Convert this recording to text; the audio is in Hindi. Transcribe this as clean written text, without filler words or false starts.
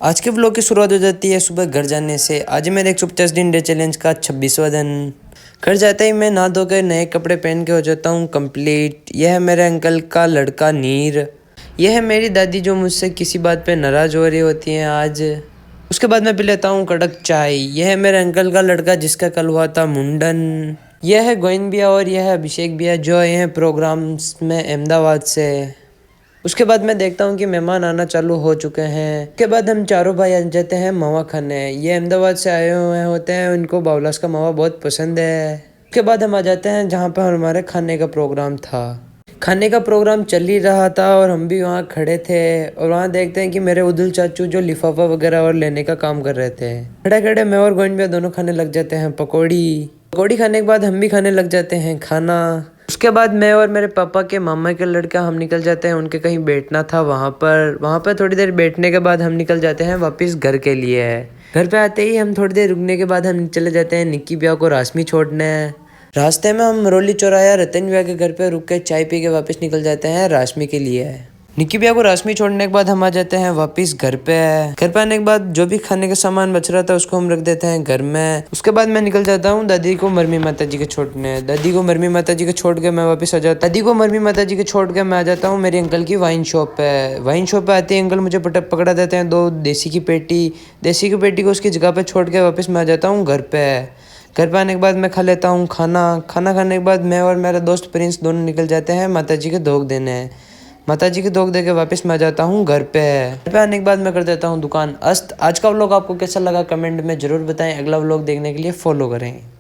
आज के व्लॉग की शुरुआत हो जाती है सुबह घर जाने से। आज है मेरे 150 दिन डे चैलेंज का 26वां दिन। घर जाते ही मैं नहा धो कर नए कपड़े पहन के हो जाता हूँ कंप्लीट। यह है मेरे अंकल का लड़का नीर। यह है मेरी दादी जो मुझसे किसी बात पे नाराज हो रही होती हैं आज। उसके बाद मैं पी लेता हूँ कड़क चाय। यह है मेरे अंकल का लड़का जिसका कल हुआ था मुंडन। यह है गोविंद भैया और यह है अभिषेक भैया जो आए हैं प्रोग्राम्स में अहमदाबाद से। उसके बाद मैं देखता हूँ कि मेहमान आना चालू हो चुके हैं। उसके बाद हम चारों भाई आ जाते हैं मावा खाने। ये अहमदाबाद से आए हुए होते हैं, उनको बावलास का मावा बहुत पसंद है। उसके बाद हम आ जाते हैं जहाँ पर हमारे खाने का प्रोग्राम था। खाने का प्रोग्राम चल ही रहा था और हम भी वहाँ खड़े थे और वहाँ देखते हैं कि मेरे उदुल चाचू जो लिफाफा वगैरह और लेने का काम कर रहे थे, खड़े खड़े मैं और गोविंद भैया दोनों खाने लग जाते हैं पकौड़ी। पकौड़ी खाने के बाद हम भी खाने लग जाते हैं खाना। उसके बाद मैं और मेरे पापा के मामा के लड़का हम निकल जाते हैं, उनके कहीं बैठना था वहाँ पर थोड़ी देर बैठने के बाद हम निकल जाते हैं वापस घर के लिए। घर पे आते ही हम थोड़ी देर रुकने के बाद हम चले जाते हैं निक्की भैया को राशमी छोड़ने। रास्ते में हम रोली चौराया रतन भैया के घर पे रुक के चाय पी के वापस निकल जाते हैं राशमी के लिए। निक्की भैया को राशमी छोड़ने के बाद हम आ जाते हैं वापस घर पे। घर पे आने के बाद जो भी खाने का सामान बच रहा था उसको हम रख देते हैं घर में। उसके बाद मैं निकल जाता हूँ दादी को मरमी माता जी के छोड़ने। दादी को मरमी माता जी के छोड़ के मैं वापस आ जाता दादी को मरमी माता जी के छोड़ के मैं आ जाता हूँ मेरे अंकल की वाइन शॉप पे। वाइन शॉप पे आते ही अंकल मुझे पकड़ा देते हैं 2 देसी की पेटी को उसकी जगह पे छोड़ के वापस मैं आ जाता हूँ घर पे। घर पे आने के बाद मैं खा लेता हूँ खाना खाने के बाद मैं और मेरा दोस्त प्रिंस दोनों निकल जाते हैं माता जी के धोख देने। माता जी के धोख दे के वापस मैं आ जाता हूँ घर पे आने के बाद मैं कर देता हूँ दुकान अस्त। आज का व्लॉग आपको कैसा लगा कमेंट में जरूर बताएं। अगला व्लॉग देखने के लिए फॉलो करें।